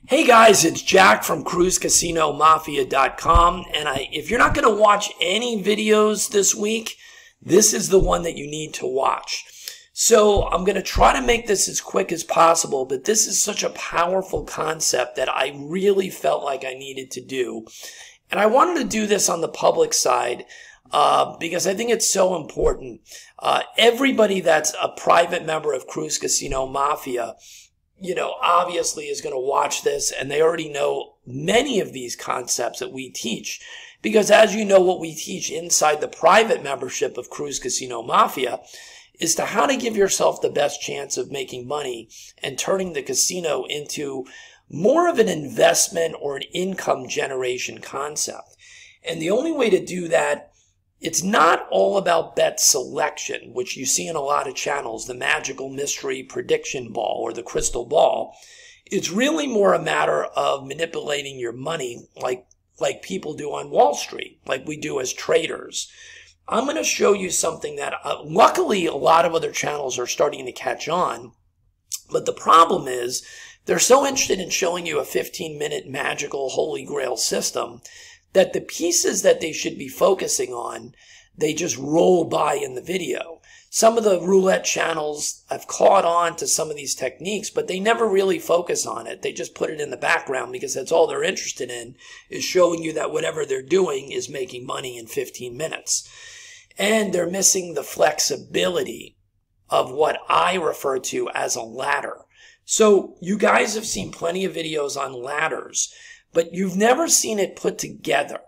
Hey guys, it's Jack from CruiseCasinoMafia.com, and if you're not going to watch any videos this week, this is the one that you need to watch. So I'm going to try to make this as quick as possible, but this is such a powerful concept that I really felt like I needed to do. And I wanted to do this on the public side because I think it's so important. Everybody that's a private member of Cruise Casino Mafia, obviously is going to watch this, and they already know many of these concepts that we teach. Because as you know, what we teach inside the private membership of Cruise Casino Mafia is to how to give yourself the best chance of making money and turning the casino into more of an investment or an income generation concept. And the only way to do that, it's not all about bet selection, which you see in a lot of channels, the magical mystery prediction ball or the crystal ball. It's really more a matter of manipulating your money like people do on Wall Street, like we do as traders. I'm going to show you something that luckily a lot of other channels are starting to catch on. But the problem is they're so interested in showing you a 15-minute magical holy grail system that the pieces that they should be focusing on, they just roll by in the video. Some of the roulette channels have caught on to some of these techniques, but they never really focus on it. They just put it in the background because that's all they're interested in, is showing you that whatever they're doing is making money in 15 minutes. And they're missing the flexibility of what I refer to as a ladder. So you guys have seen plenty of videos on ladders, but you've never seen it put together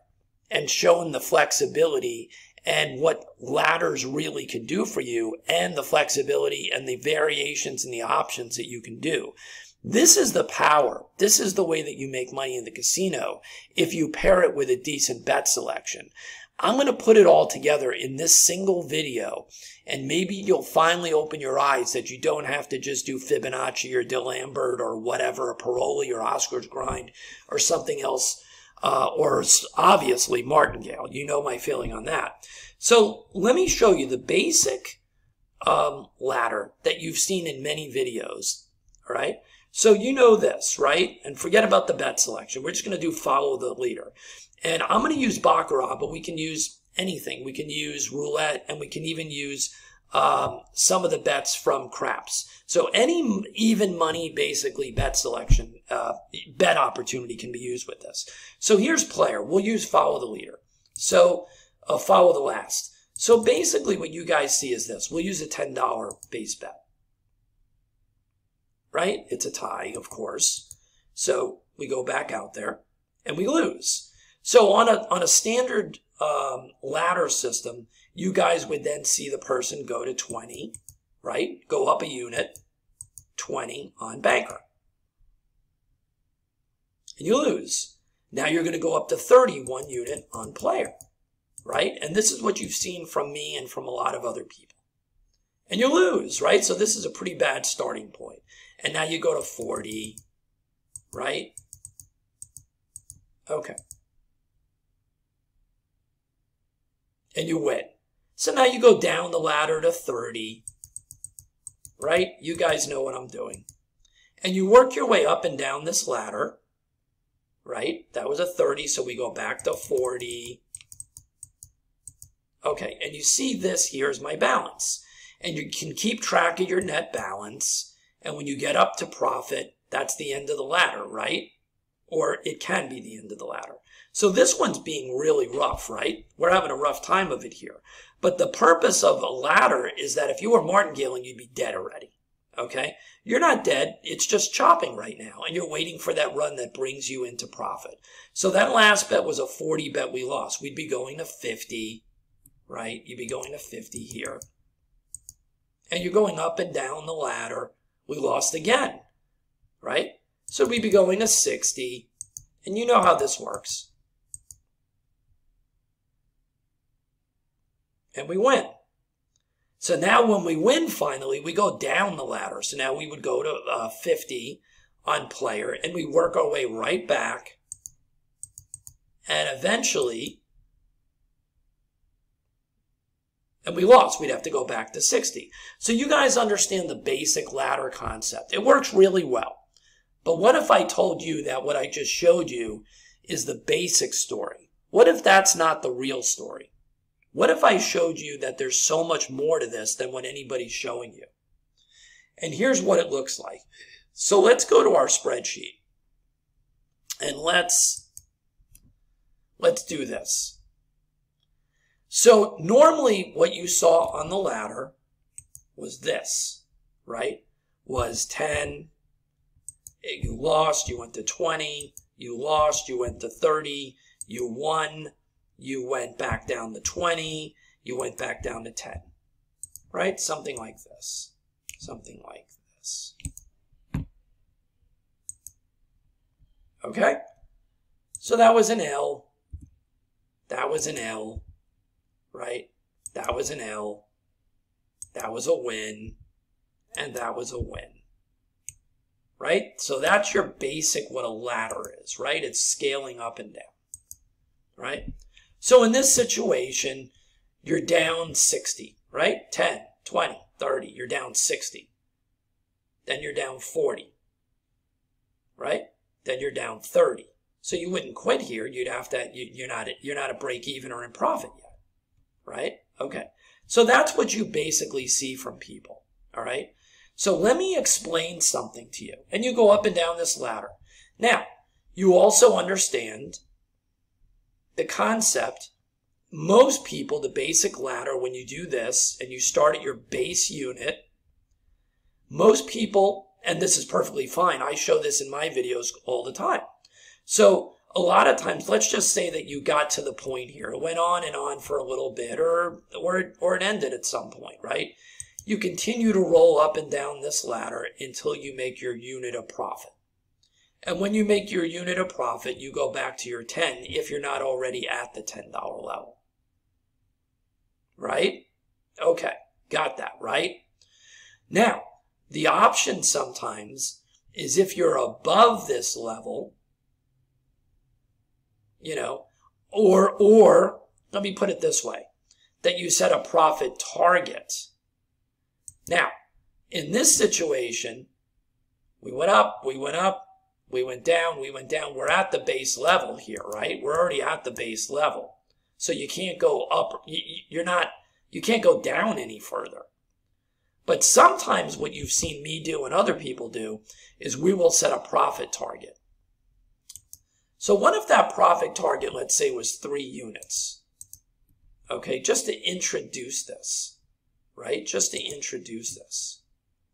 and shown the flexibility and what ladders really can do for you, and the flexibility and the variations and the options that you can do. This is the power. This is the way that you make money in the casino if you pair it with a decent bet selection. I'm going to put it all together in this single video, and maybe you'll finally open your eyes that you don't have to just do Fibonacci or D'Alembert or whatever, or Paroli or Oscar's Grind or something else, or obviously Martingale. You know my feeling on that. So let me show you the basic ladder that you've seen in many videos, all right? So you know this, right? And forget about the bet selection. We're just going to do follow the leader. And I'm going to use Baccarat, but we can use anything. We can use roulette, and we can even use some of the bets from craps. So any even money, basically, bet selection, bet opportunity can be used with this. So here's player. We'll use follow the leader. So follow the last. So basically what you guys see is this. We'll use a $10 base bet. Right? It's a tie, of course. So we go back out there, and we lose. So on a standard ladder system, you guys would then see the person go to 20, right? Go up a unit, 20 on banker. And you lose. Now you're going to go up to 31 unit on player, right? And this is what you've seen from me and from a lot of other people. And you lose, right? So this is a pretty bad starting point. And now you go to 40, right? Okay. And you win. So now you go down the ladder to 30, right? You guys know what I'm doing. And you work your way up and down this ladder, right? That was a 30, so we go back to 40. Okay, and you see this here is my balance. And you can keep track of your net balance. And when you get up to profit, that's the end of the ladder, right? Or it can be the end of the ladder. So this one's being really rough, right? We're having a rough time of it here. But the purpose of a ladder is that if you were martingaling, you'd be dead already, okay? You're not dead. It's just chopping right now, and you're waiting for that run that brings you into profit. So that last bet was a 40 bet we lost. We'd be going to 50, right? You'd be going to 50 here. And you're going up and down the ladder. We lost again, right? So we'd be going to 60, and you know how this works. And we win. So now when we win finally, we go down the ladder. So now we would go to 50 on player, and we work our way right back. And eventually, and we lost. We'd have to go back to 60. So you guys understand the basic ladder concept. It works really well. But what if I told you that what I just showed you is the basic story? What if that's not the real story? What if I showed you that there's so much more to this than what anybody's showing you? And here's what it looks like. So let's go to our spreadsheet. And let's do this. So normally what you saw on the ladder was this, right? Was 10, you lost, you went to 20, you lost, you went to 30, you won, you went back down to 20, you went back down to 10, right? Something like this, something like this. Okay? So that was an L, that was an L, right? That was an L, that was a win, and that was a win, right? So that's your basic what a ladder is, right? It's scaling up and down, right? So in this situation, you're down 60, right? 10, 20, 30, you're down 60. Then you're down 40, right? Then you're down 30. So you wouldn't quit here. You'd have to, you're not at break even or in profit yet, right? Okay. So that's what you basically see from people, all right? So let me explain something to you. And you go up and down this ladder. Now, you also understand the concept. Most people, the basic ladder, when you do this and you start at your base unit, most people, and this is perfectly fine, I show this in my videos all the time. So a lot of times, let's just say that you got to the point here. It went on and on for a little bit, or it ended at some point, right? You continue to roll up and down this ladder until you make your unit of profit. And when you make your unit of profit, you go back to your 10 if you're not already at the $10 level. Right? Okay, got that, right? Now, the option sometimes is if you're above this level, you know, or let me put it this way, that you set a profit target. Now, in this situation, we went up, we went up, we went down, we went down. We're at the base level here, right? We're already at the base level. So you can't go up, you can't go down any further. But sometimes what you've seen me do and other people do is we will set a profit target. So what if that profit target, let's say, was 3 units? Okay, just to introduce this, right? Just to introduce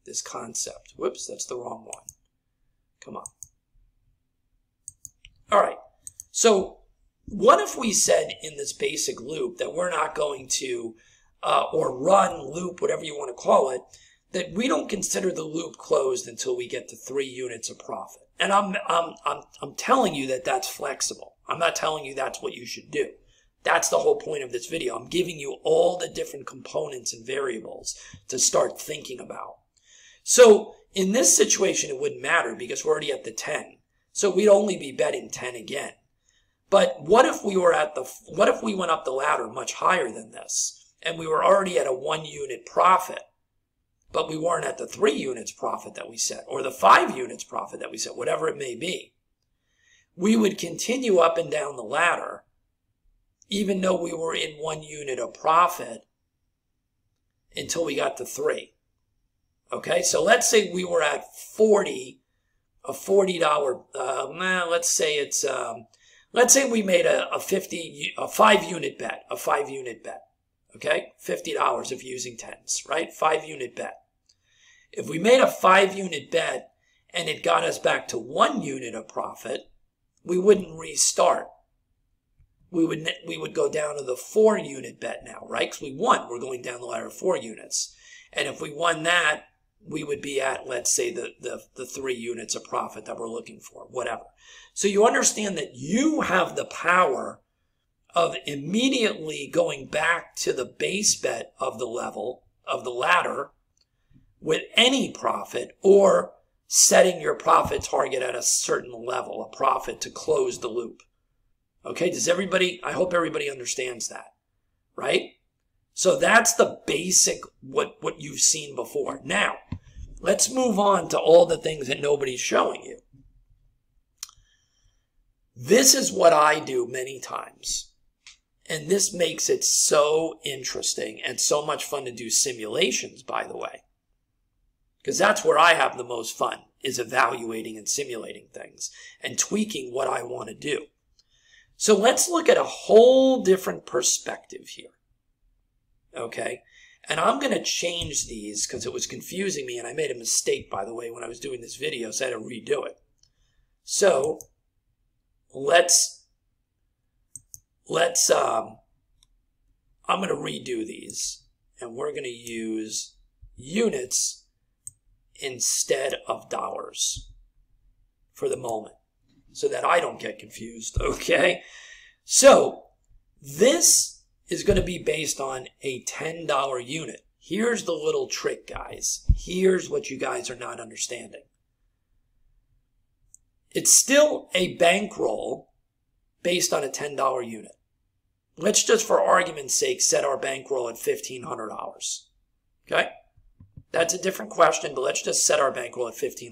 this concept. Whoops, that's the wrong one. Come on. All right, so what if we said in this basic loop that we're not going to, or run, loop, whatever you want to call it, that we don't consider the loop closed until we get to 3 units of profit. And I'm telling you that that's flexible. I'm not telling you that's what you should do. That's the whole point of this video. I'm giving you all the different components and variables to start thinking about. So in this situation, it wouldn't matter because we're already at the 10. So we'd only be betting 10 again. But what if we went up the ladder much higher than this and we were already at a 1 unit profit, but we weren't at the 3 units profit that we set, or the 5 units profit that we set, whatever it may be. We would continue up and down the ladder, even though we were in 1 unit of profit, until we got to 3. Okay, so let's say we were at 40, a $40, let's say it's, let's say we made a 5 unit bet, okay? $50 if using tens, right? 5 unit bet. If we made a 5 unit bet and it got us back to 1 unit of profit, we wouldn't restart. We would go down to the 4 unit bet now, right? Because we won. We're going down the ladder 4 units. And if we won that, we would be at, let's say, the 3 units of profit that we're looking for, whatever. So you understand that you have the power of immediately going back to the base bet of the level of the ladder with any profit, or setting your profit target at a certain level, a profit to close the loop. Okay, I hope everybody understands that, right? So that's the basic, what you've seen before. Now, let's move on to all the things that nobody's showing you. This is what I do many times. And this makes it so interesting and so much fun to do simulations, by the way. Because that's where I have the most fun, is evaluating and simulating things and tweaking what I want to do. So let's look at a whole different perspective here. Okay? And I'm going to change these because it was confusing me, and I made a mistake, by the way, when I was doing this video, so I had to redo it. So I'm going to redo these, and we're going to use units instead of dollars for the moment so that I don't get confused, okay? So this is going to be based on a $10 unit. Here's the little trick, guys. Here's what you guys are not understanding. It's still a bankroll based on a $10 unit. Let's just, for argument's sake, set our bankroll at $1,500. Okay? That's a different question, but let's just set our bankroll at $1,500.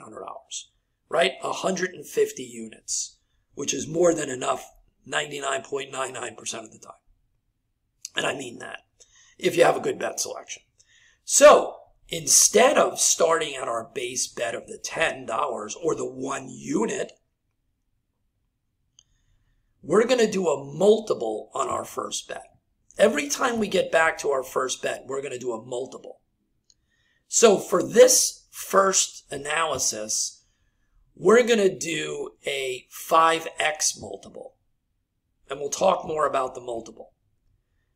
Right? 150 units, which is more than enough 99.99% of the time. And I mean that, if you have a good bet selection. So, instead of starting at our base bet of the $10 or the 1 unit, we're going to do a multiple on our first bet. Every time we get back to our first bet, we're going to do a multiple. So for this first analysis, we're going to do a 5x multiple. And we'll talk more about the multiple.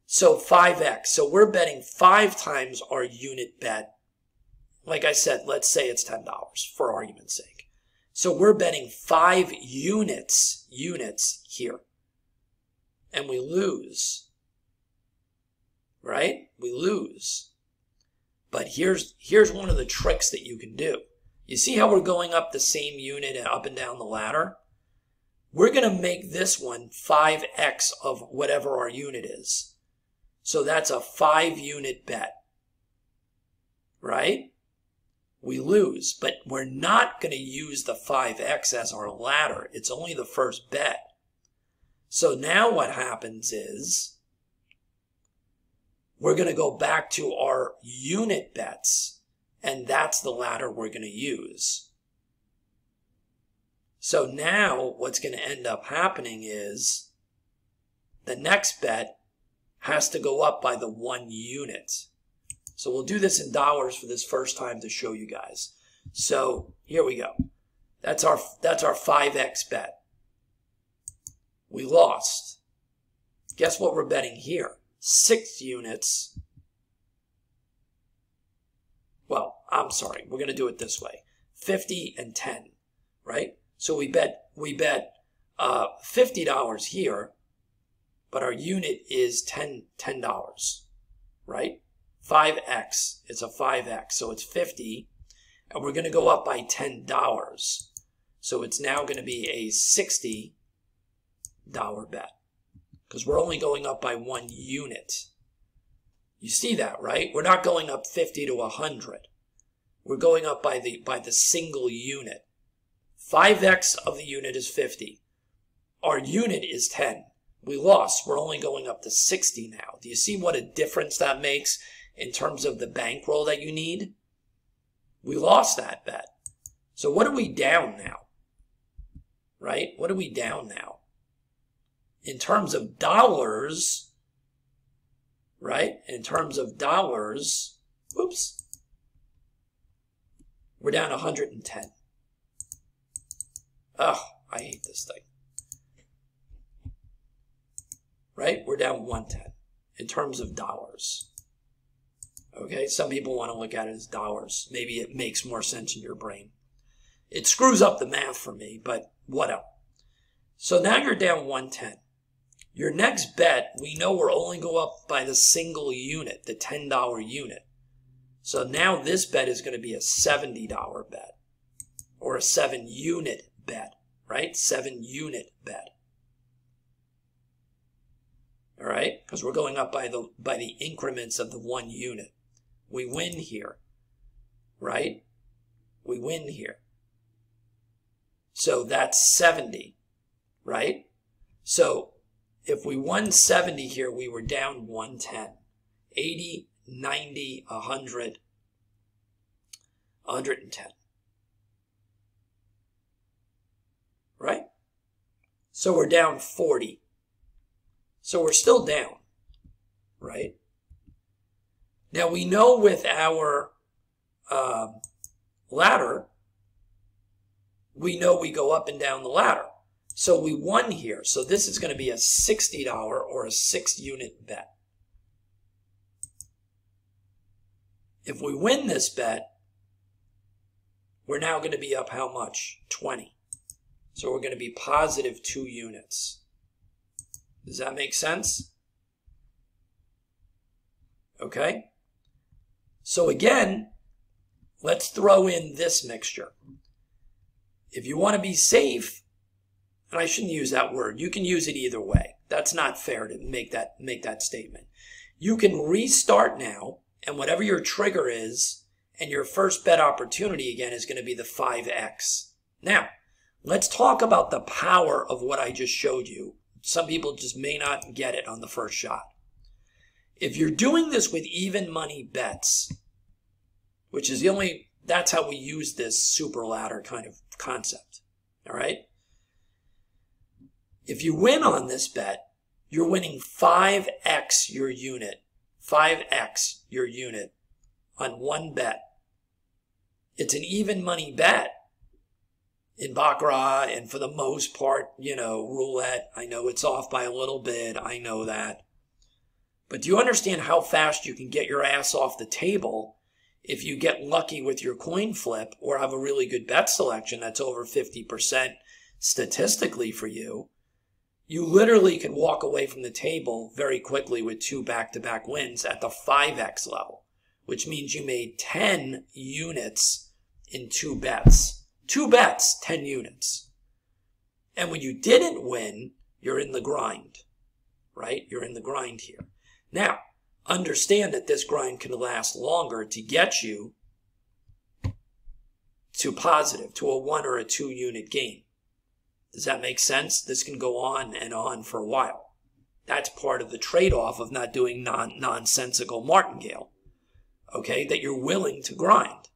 So 5x. So we're betting 5 times our unit bet. Like I said, let's say it's $10 for argument's sake. So we're betting 5 units here. And we lose. Right? We lose. But here's one of the tricks that you can do. You see how we're going up the same unit and up and down the ladder? We're going to make this one 5x of whatever our unit is. So that's a 5 unit bet. Right? We lose, but we're not going to use the 5x as our ladder. It's only the first bet. So now what happens is we're going to go back to our unit bets, and that's the ladder we're going to use. So now what's going to end up happening is the next bet has to go up by the 1 unit. So we'll do this in dollars for this first time to show you guys. So here we go. That's our 5x bet. We lost. Guess what we're betting here? 6 units. Well, I'm sorry. We're going to do it this way. 50 and 10, right? So we bet $50 here, but our unit is $10, right? 5x, it's a 5x, so it's 50, and we're going to go up by $10. So it's now going to be a $60 bet, because we're only going up by 1 unit. You see that, right? We're not going up 50 to 100. We're going up by the single unit. 5x of the unit is 50. Our unit is 10. We lost. We're only going up to 60 now. Do you see what a difference that makes in terms of the bankroll that you need? We lost that bet. So what are we down now? Right? What are we down now? In terms of dollars, right? In terms of dollars, oops, we're down 110. Ugh, I hate this thing. Right? We're down 110 in terms of dollars. Okay, some people want to look at it as dollars. Maybe it makes more sense in your brain. It screws up the math for me, but whatever. So now you're down 110. Your next bet, we know we're only go up by the single unit, the $10 unit. So now this bet is going to be a $70 bet, or a 7 unit bet, right? 7 unit bet. All right, because we're going up by the increments of the 1 unit. We win here, right? We win here. So that's 70, right? So if we won 70 here, we were down 110. 80, 90, 100, 110. Right? So we're down 40. So we're still down, right? Now we know with our ladder, we know we go up and down the ladder. So we won here. So this is going to be a $60 or a 6 unit bet. If we win this bet, we're now going to be up how much? 20. So we're going to be positive 2 units. Does that make sense? Okay. So again, let's throw in this mixture. If you want to be safe, and I shouldn't use that word, you can use it either way. That's not fair to make that statement. You can restart now, and whatever your trigger is, and your first bet opportunity again is going to be the 5x. Now, let's talk about the power of what I just showed you. Some people just may not get it on the first shot. If you're doing this with even money bets, which is that's how we use this super ladder kind of concept. All right. If you win on this bet, you're winning 5x your unit. 5x your unit on one bet. It's an even money bet in Baccarat, and for the most part, roulette. I know it's off by a little bit. I know that. But do you understand how fast you can get your ass off the table if you get lucky with your coin flip or have a really good bet selection that's over 50% statistically for you? You literally can walk away from the table very quickly with 2 back-to-back wins at the 5x level, which means you made 10 units in 2 bets. 2 bets, 10 units. And when you didn't win, you're in the grind, right? You're in the grind here. Now, understand that this grind can last longer to get you to positive, to a 1 or a 2 unit gain. Does that make sense? This can go on and on for a while. That's part of the trade-off of not doing nonsensical martingale, okay, that you're willing to grind.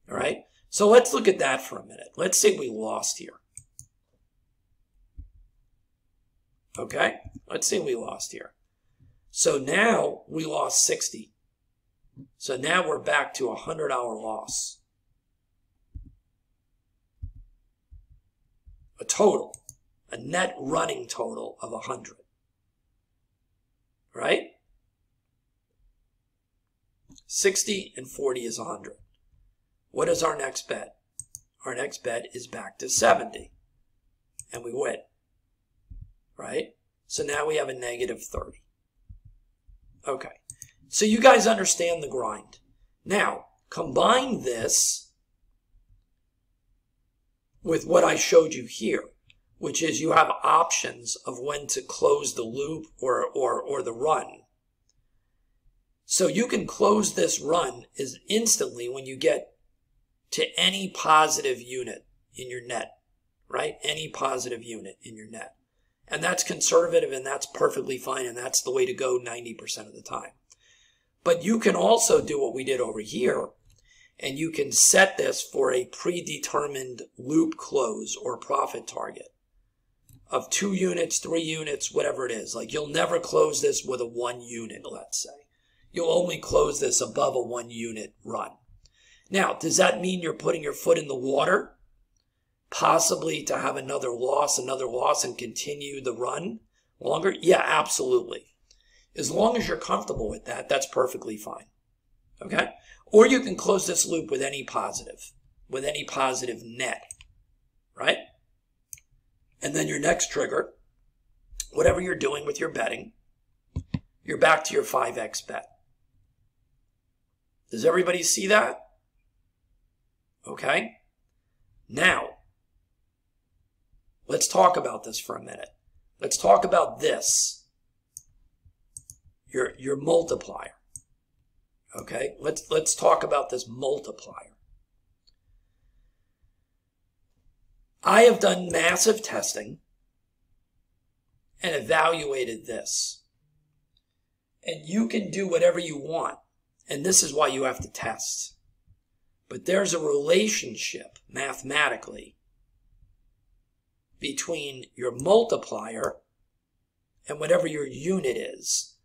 All right? So let's look at that for a minute. Let's say we lost here. Okay? Let's say we lost here. So now we lost 60. So now we're back to a $100 loss. A total, a net running total of 100. Right? 60 and 40 is 100. What is our next bet? Our next bet is back to 70. And we win. Right? So now we have a negative 30. Okay. So you guys understand the grind. Now, combine this with what I showed you here, which is you have options of when to close the loop or the run. So you can close this run is instantly when you get to any positive unit in your net, right? Any positive unit in your net. And that's conservative and that's perfectly fine and that's the way to go 90% of the time. But you can also do what we did over here, and you can set this for a predetermined loop close or profit target of 2 units, 3 units, whatever it is. Like you'll never close this with a 1 unit, let's say. You'll only close this above a 1 unit run. Now, does that mean you're putting your foot in the water? Possibly to have another loss and continue the run longer? Yeah, absolutely. As long as you're comfortable with that, that's perfectly fine. Okay? Or you can close this loop with any positive net, right? And then your next trigger, whatever you're doing with your betting, you're back to your 5x bet. Does everybody see that? Okay? Now, let's talk about this for a minute. Let's talk about this, your multiplier. Okay, let's talk about this multiplier. I have done massive testing and evaluated this. And you can do whatever you want. And this is why you have to test. But there's a relationship, mathematically, between your multiplier and whatever your unit is,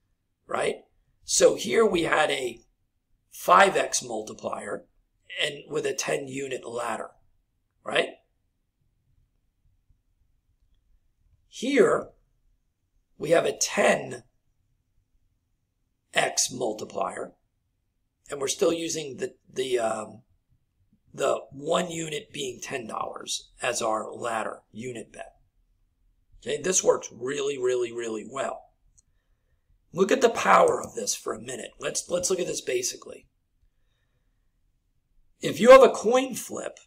right? So here we had a 5x multiplier and with a 10 unit ladder, right? Here we have a 10x multiplier, and we're still using the 1 unit being $10 as our ladder unit bet. Okay, this works really, really, really well. Look at the power of this for a minute. Let's look at this basically. If you have a coin flip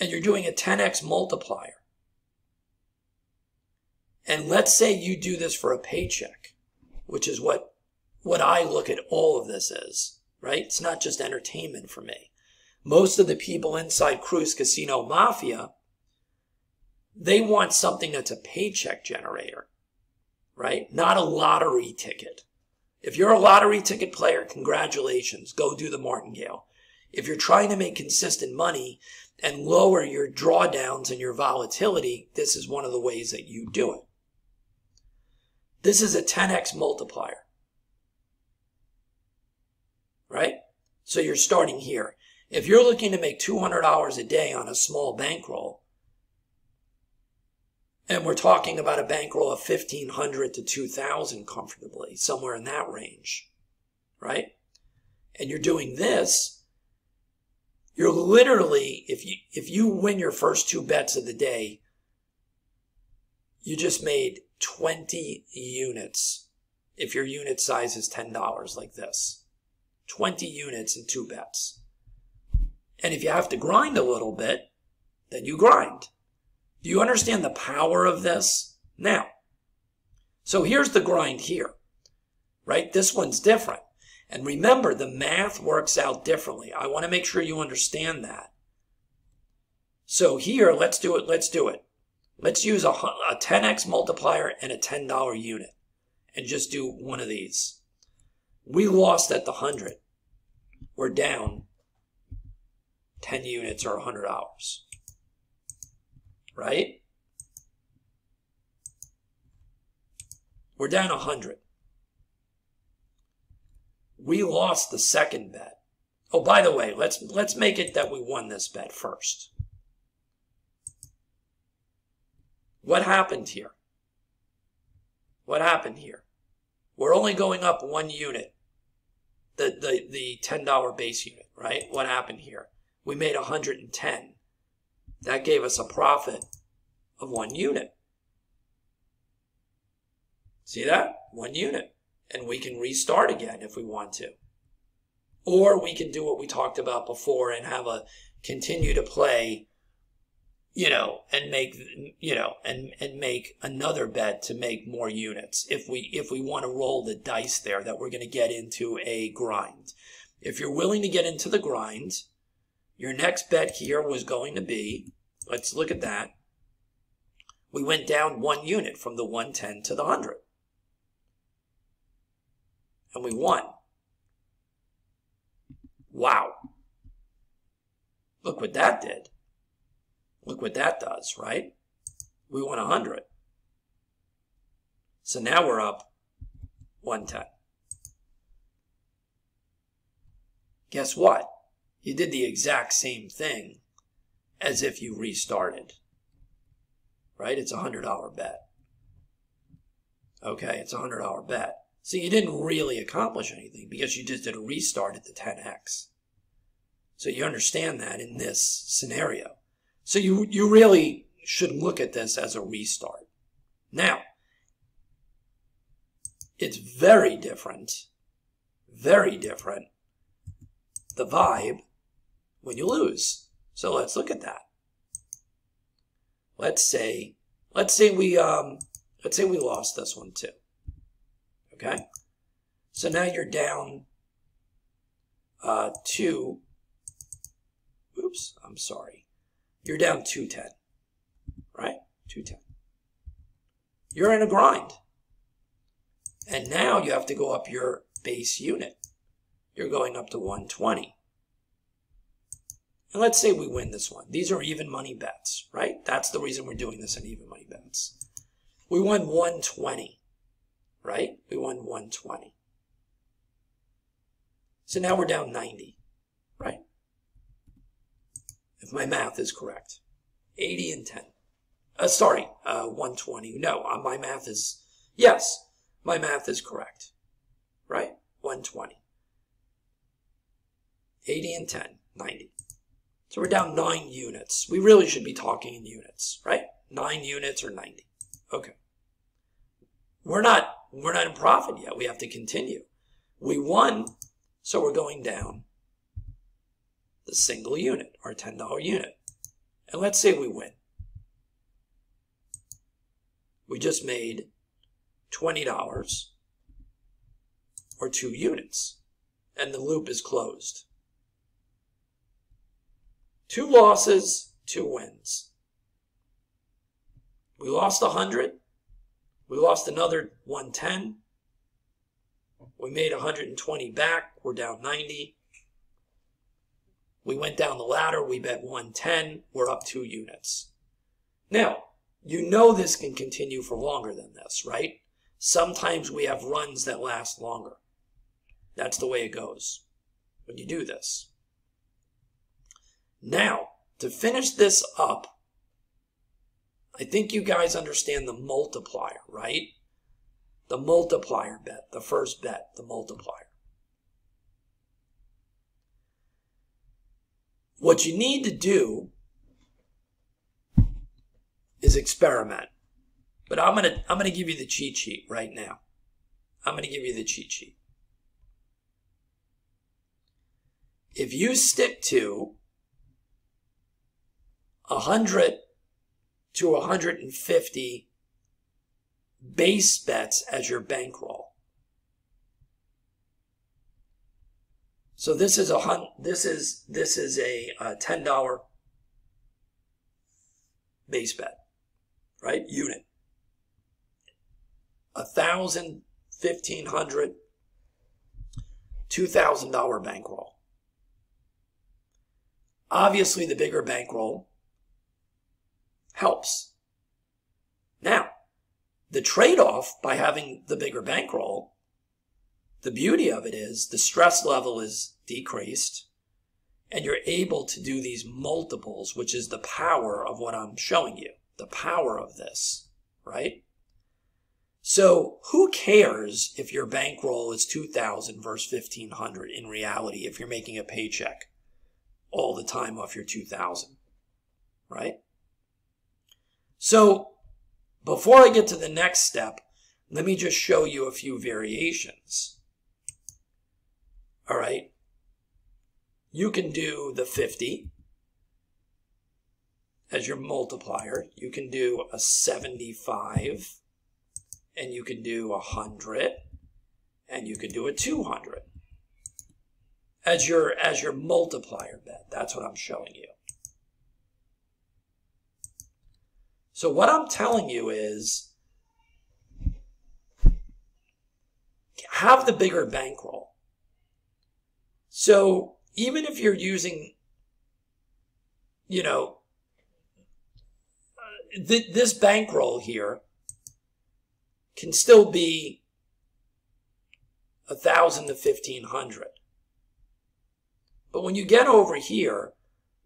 and you're doing a 10x multiplier, and let's say you do this for a paycheck, which is what I look at all of this as, right? It's not just entertainment for me. Most of the people inside Cruise Casino Mafia, they want something that's a paycheck generator, right? Not a lottery ticket. If you're a lottery ticket player, congratulations, go do the martingale. If you're trying to make consistent money and lower your drawdowns and your volatility, this is one of the ways that you do it. This is a 10x multiplier, right? So you're starting here. If you're looking to make $200 a day on a small bankroll, and we're talking about a bankroll of $1,500 to $2,000 comfortably, somewhere in that range, right? And you're doing this, you're literally, if you win your first 2 bets of the day, you just made 20 units. If your unit size is $10 like this, 20 units in 2 bets. And if you have to grind a little bit, then you grind. Do you understand the power of this? Now, so here's the grind here, right? This one's different. And remember, the math works out differently. I want to make sure you understand that. So here, let's do it. Let's use a 10x multiplier and a $10 unit and just do one of these. We lost at the 100. We're down 10 units or $100. Right? We're down 100. We lost the second bet. Oh, by the way, let's make it that we won this bet first. What happened here? What happened here? We're only going up 1 unit. The $10 base unit, right? What happened here? We made 110. That gave us a profit of 1 unit. See that? 1 unit. And we can restart again if we want to. Or we can do what we talked about before and have a continue to play, and make, and make another bet to make more units. If we want to roll the dice there that we're going to get into a grind. If you're willing to get into the grind, your next bet here was going to be, let's look at that. We went down 1 unit from the 110 to the 100. And we won. Wow. Look what that did. Look what that does, right? We won 100. So now we're up 110. Guess what? You did the exact same thing as if you restarted. Right? It's a $100 bet. Okay, it's a $100 bet. So you didn't really accomplish anything because you just did a restart at the 10x. So you understand that in this scenario. So you really should look at this as a restart. Now, it's very different, the vibe when you lose. So let's look at that. Let's say we lost this one too. Okay? So now you're down you're down 210, right? 210. you're in a grind. And now you have to go up your base unit. You're going up to 120. And let's say we win this one. These are even money bets, right? That's the reason we're doing this in even money bets. We won 120, right? We won 120. So now we're down 90, right? If my math is correct. 80 and 10. 120. No, my math is, yes, my math is correct, right? 120. 80 and 10, 90. So we're down 9 units. We really should be talking in units, right? 9 units or 90. Okay. We're not in profit yet. We have to continue. We won, so we're going down the single unit, our $10 unit. And let's say we win. We just made $20 or 2 units, and the loop is closed. 2 losses, 2 wins. We lost 100. We lost another 110. We made 120 back. We're down 90. We went down the ladder. We bet 110. We're up 2 units. Now, you know this can continue for longer than this, right? Sometimes we have runs that last longer. That's the way it goes when you do this. Now, to finish this up, I think you guys understand the multiplier, right? The multiplier bet, the first bet, the multiplier. What you need to do is experiment. But I'm gonna give you the cheat sheet right now. I'm gonna give you the cheat sheet. If you stick to 100 to 150 base bets as your bankroll. So this is a $10 base bet, right? Unit. 1,000, 1,500, $2,000 bankroll. Obviously, the bigger bankroll helps. Now, the trade-off by having the bigger bankroll, the beauty of it is the stress level is decreased and you're able to do these multiples, which is the power of what I'm showing you, the power of this, right? So who cares if your bankroll is 2,000 versus 1,500 in reality if you're making a paycheck all the time off your 2,000, right? So before I get to the next step, let me just show you a few variations. All right. You can do the 50 as your multiplier. You can do a 75, and you can do 100, and you can do a 200 as your multiplier bet. That's what I'm showing you. So what I'm telling you is have the bigger bankroll. So even if you're using, this bankroll here can still be 1,000 to 1,500. But when you get over here,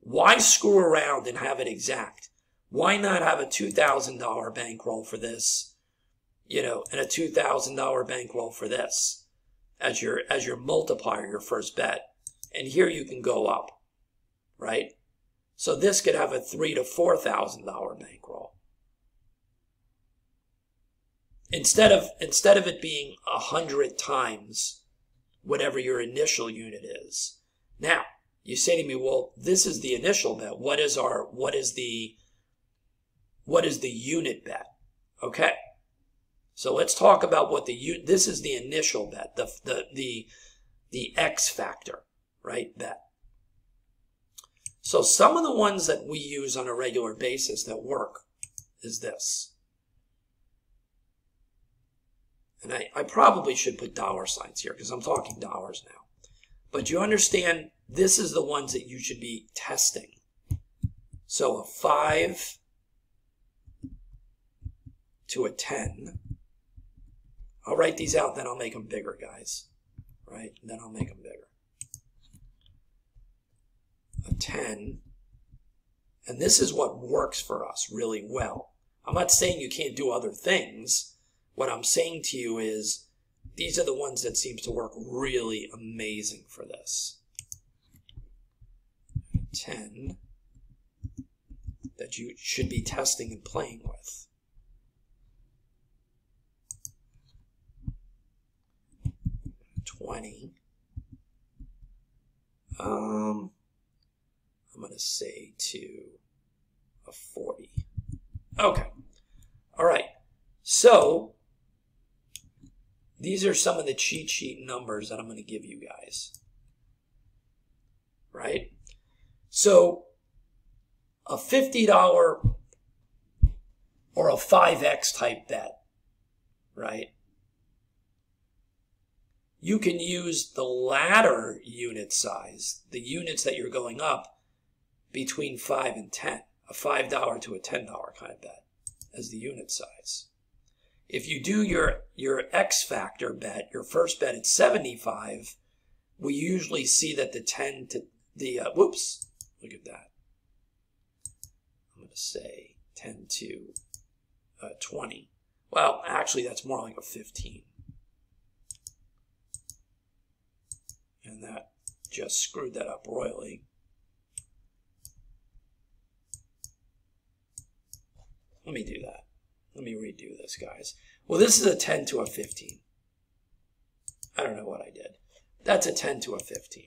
why screw around and have it exact? Why not have a $2,000 bankroll for this, and a $2,000 bankroll for this as your multiplier, your first bet? And here you can go up, right? So this could have a $3,000 to $4,000 bankroll. Instead of it being 100 times whatever your initial unit is. Now, you say to me, well, this is the initial bet. What is the unit bet? Okay. So let's talk about what this is the initial bet, the X factor, right? Bet. So some of the ones that we use on a regular basis that work is this. And I probably should put dollar signs here because I'm talking dollars now. But you understand, this is the ones that you should be testing. So a 5 to a 10. I'll write these out, then I'll make them bigger, guys. Right? Then I'll make them bigger. A 10. And this is what works for us really well. I'm not saying you can't do other things. What I'm saying to you is these are the ones that seems to work really amazing for this. 10 that you should be testing and playing with. $20. I'm going to say to a 40. Okay. All right. So these are some of the cheat sheet numbers that I'm going to give you guys. Right? So a $50 or a 5x type bet, right? You can use the ladder unit size, the units that you're going up, between 5 and 10, a $5 to a $10 kind of bet as the unit size. If you do your X factor bet, your first bet at 75, we usually see that the 10 to the, whoops, look at that. I'm going to say 10 to 20. Well, actually, that's more like a 15. And that just screwed that up royally. Let me do that. Let me redo this, guys. Well, this is a 10 to a 15. I don't know what I did. That's a 10 to a 15.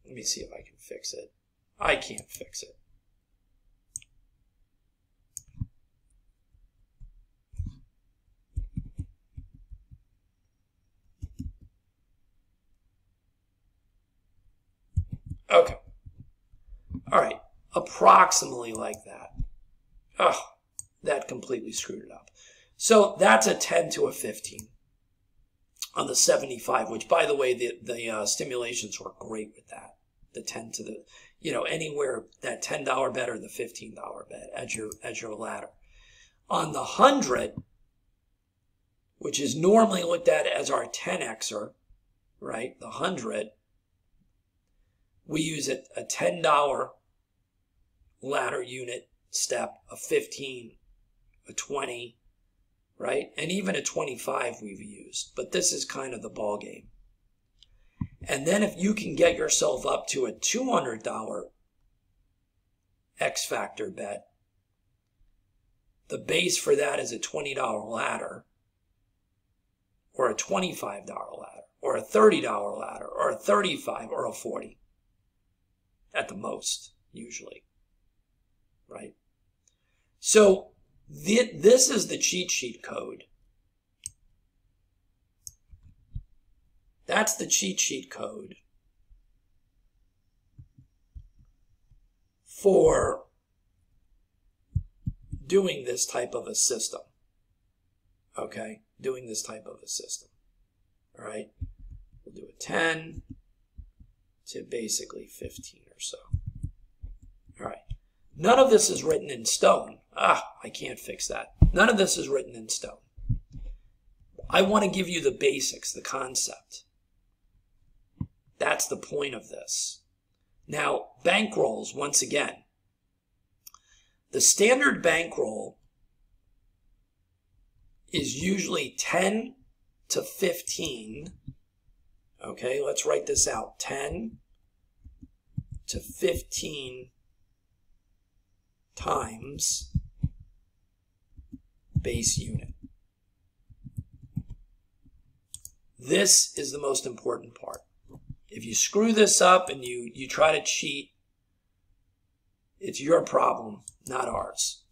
Let me see if I can fix it. I can't fix it. Okay. All right. Approximately like that. Oh, that completely screwed it up. So that's a 10 to a 15 on the 75, which, by the way, the stimulations work great with that. The 10 to the, anywhere that $10 bet or the $15 bet as your ladder. On the 100, which is normally looked at as our 10xer, right? The 100, we use a $10 ladder unit step, a 15, a 20, right? And even a 25 we've used. But this is kind of the ball game. And then if you can get yourself up to a $200 X factor bet, the base for that is a $20 ladder, or a $25 ladder, or a $30 ladder, or a $35 or a $40 at the most, usually, right? So this is the cheat sheet code. That's the cheat sheet code for doing this type of a system. Okay, doing this type of a system. All right, we'll do a 10 to basically 15 or so. All right, none of this is written in stone. I can't fix that. None of this is written in stone. I want to give you the basics, the concept. That's the point of this. Now, bankrolls, once again. The standard bankroll is usually 10 to 15. Okay, let's write this out. 10 to 15 times base unit. This is the most important part. If you screw this up and you try to cheat, it's your problem, not ours.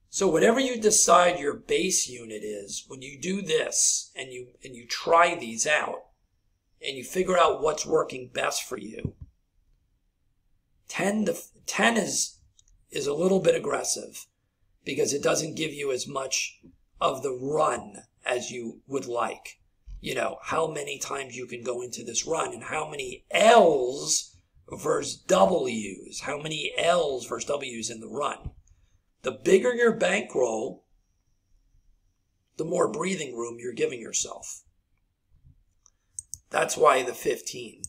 So whatever you decide your base unit is, when you do this and you try these out and you figure out what's working best for you, 10 is a little bit aggressive because it doesn't give you as much of the run as you would like. You know, how many times you can go into this run and how many L's versus W's, how many L's versus W's in the run. The bigger your bankroll, the more breathing room you're giving yourself. That's why the 15.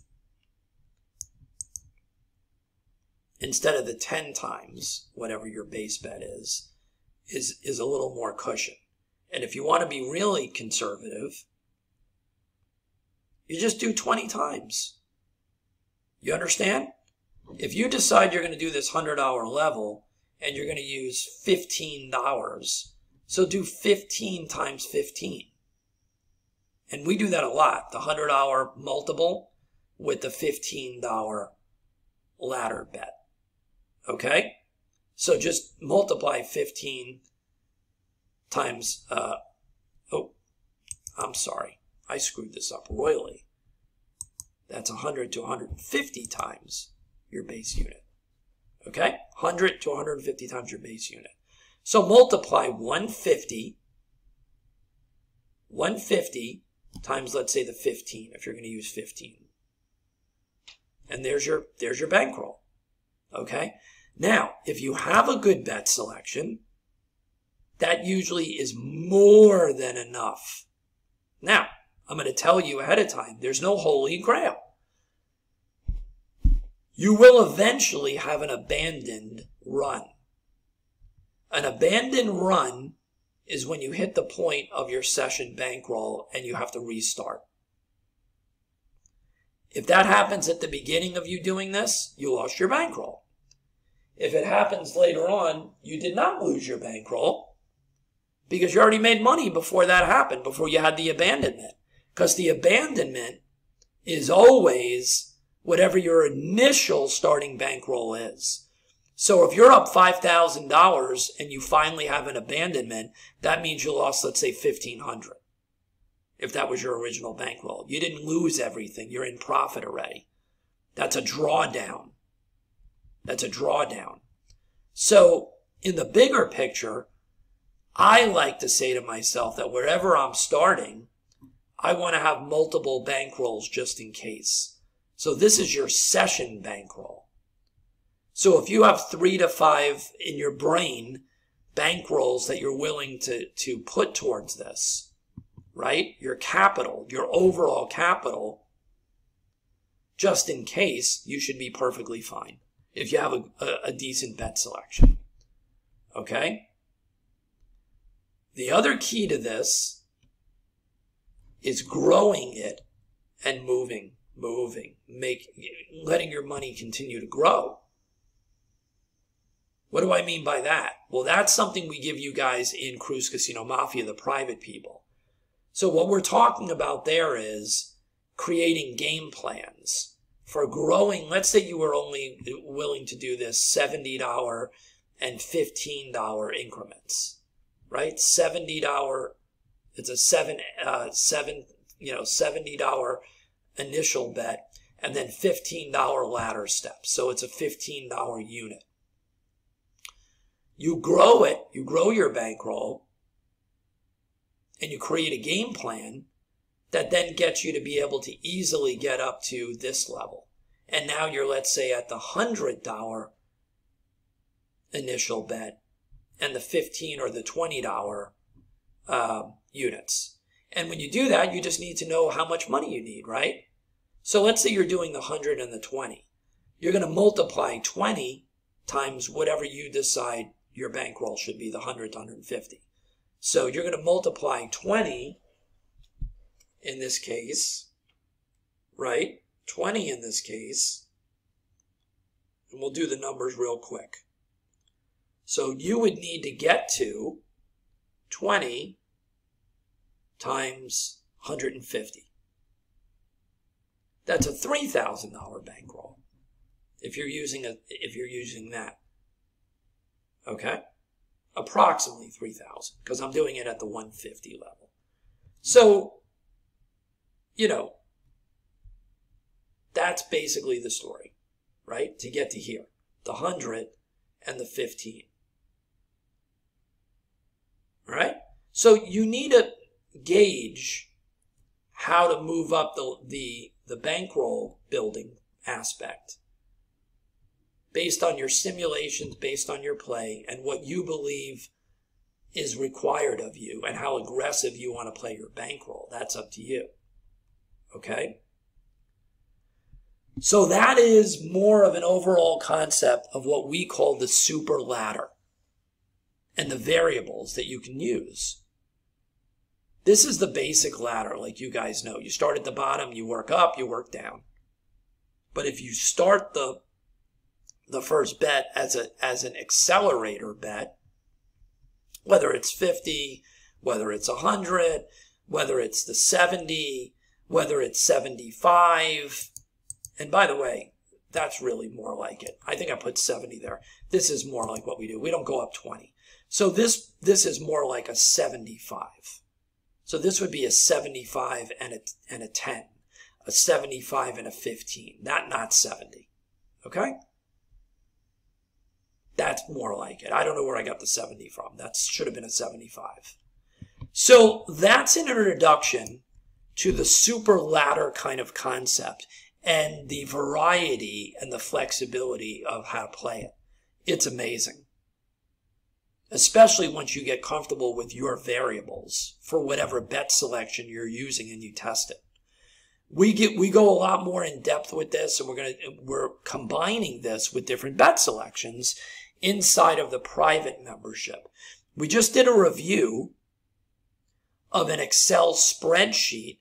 Instead of the 10 times, whatever your base bet is a little more cushion. And if you want to be really conservative, you just do 20 times. You understand? If you decide you're going to do this $100 level and you're going to use $15, so do 15 times 15. And we do that a lot, the $100 multiple with the $15 ladder bet. Okay? So just multiply 15 times, I'm sorry. I screwed this up royally. That's 100 to 150 times your base unit. Okay? 100 to 150 times your base unit. So multiply 150 times, let's say, the 15, if you're going to use 15. And there's your bankroll. Okay? Now, if you have a good bet selection, that usually is more than enough. Now, I'm going to tell you ahead of time, there's no holy grail. You will eventually have an abandoned run. An abandoned run is when you hit the point of your session bankroll and you have to restart. If that happens at the beginning of you doing this, you lost your bankroll. If it happens later on, you did not lose your bankroll because you already made money before that happened, before you had the abandonment. Because the abandonment is always whatever your initial starting bankroll is. So if you're up $5,000 and you finally have an abandonment, that means you lost, let's say, $1,500. If that was your original bankroll. You didn't lose everything. You're in profit already. That's a drawdown. That's a drawdown. So in the bigger picture, I like to say to myself that wherever I'm starting, I want to have multiple bankrolls just in case. So this is your session bankroll. So if you have 3 to 5 in your brain bankrolls that you're willing to put towards this, right? Your capital, your overall capital, just in case, you should be perfectly fine if you have a decent bet selection. Okay? The other key to this is growing it and moving, letting your money continue to grow. What do I mean by that? Well, that's something we give you guys in Cruise Casino Mafia, the private people. So what we're talking about there is creating game plans for growing. Let's say you were only willing to do this $70 and $15 increments, right? $70, it's a $70 initial bet, and then $15 ladder steps. So it's a $15 unit. You grow it, you grow your bankroll, and you create a game plan that then gets you to be able to easily get up to this level. And now you're, let's say, at the $100 initial bet and the $15 or the $20 units. And when you do that, you just need to know how much money you need, right? So let's say you're doing the 100 and the 20. You're going to multiply 20 times whatever you decide your bankroll should be, the 100 to 150. So you're going to multiply 20 in this case, right? 20 in this case. And we'll do the numbers real quick. So you would need to get to 20 times 150. That's a $3,000 bankroll if you're using that. Okay? Approximately 3,000, because I'm doing it at the 150 level. So, that's basically the story, right? To get to here, the 100 and the 15. All right? So you need to gauge how to move up the bankroll building aspect based on your simulations, based on your play, and what you believe is required of you and how aggressive you want to play your bankroll. That's up to you. Okay? So that is more of an overall concept of what we call the super ladder and the variables that you can use. This is the basic ladder, like you guys know. You start at the bottom, you work up, you work down. But if you start the first bet as an accelerator bet, whether it's 50, whether it's 100, whether it's the 70, whether it's 75, and by the way, that's really more like it. I think I put 70 there. This is more like what we do. We don't go up 20. So this is more like a 75. So this would be a 75 and a 10, a 75 and a 15, not 70. Okay? That's more like it. I don't know where I got the 70 from. That should have been a 75. So that's an introduction to the super ladder kind of concept and the variety and the flexibility of how to play it. It's amazing. Especially once you get comfortable with your variables for whatever bet selection you're using and you test it. We go a lot more in depth with this, and we're combining this with different bet selections inside of the private membership. We just did a review of an Excel spreadsheet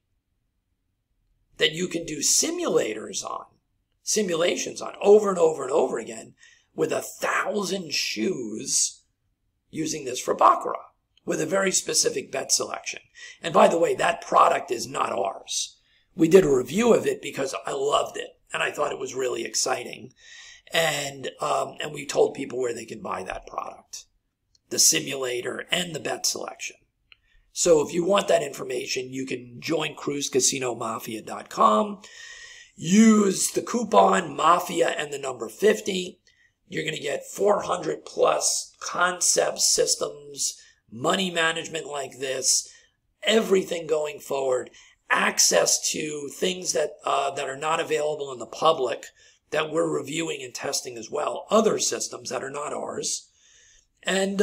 that you can do simulations on over and over and over again with 1,000 shoes using this for Baccarat with a very specific bet selection. And by the way, that product is not ours. We did a review of it because I loved it and I thought it was really exciting. And we told people where they can buy that product, the simulator and the bet selection. So if you want that information, you can join CruzCasinoMafia.com. Use the coupon Mafia and the number 50. You're going to get 400 plus concepts, systems, money management like this, everything going forward, access to things that are not available in the public that we're reviewing and testing as well, other systems that are not ours, and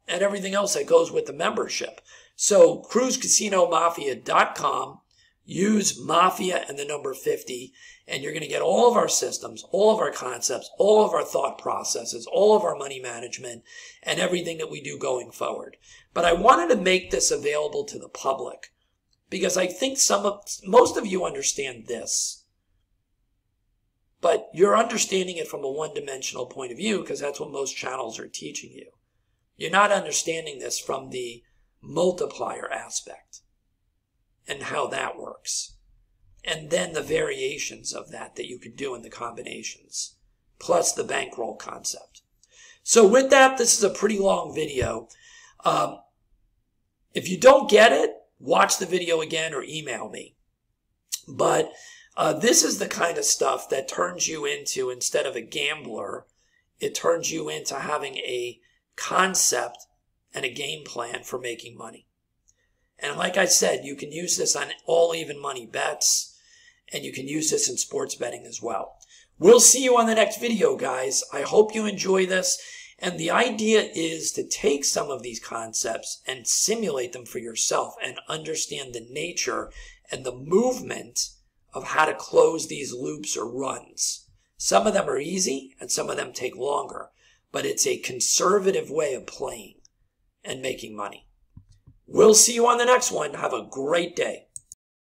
everything else that goes with the membership. So CruzCasinoMafia.com, use Mafia and the number 50, and you're going to get all of our systems, all of our concepts, all of our thought processes, all of our money management, and everything that we do going forward. But I wanted to make this available to the public because I think most of you understand this. But you're understanding it from a one-dimensional point of view because that's what most channels are teaching you. You're not understanding this from the multiplier aspect and how that works. And then the variations of that you can do in the combinations, plus the bankroll concept. So with that, this is a pretty long video. If you don't get it, watch the video again or email me. But this is the kind of stuff that turns you into, instead of a gambler, it turns you into having a concept and a game plan for making money. And like I said, you can use this on all even money bets, and you can use this in sports betting as well. We'll see you on the next video, guys. I hope you enjoy this. And the idea is to take some of these concepts and simulate them for yourself and understand the nature and the movement of how to close these loops or runs. Some of them are easy and some of them take longer, but it's a conservative way of playing and making money. We'll see you on the next one. Have a great day.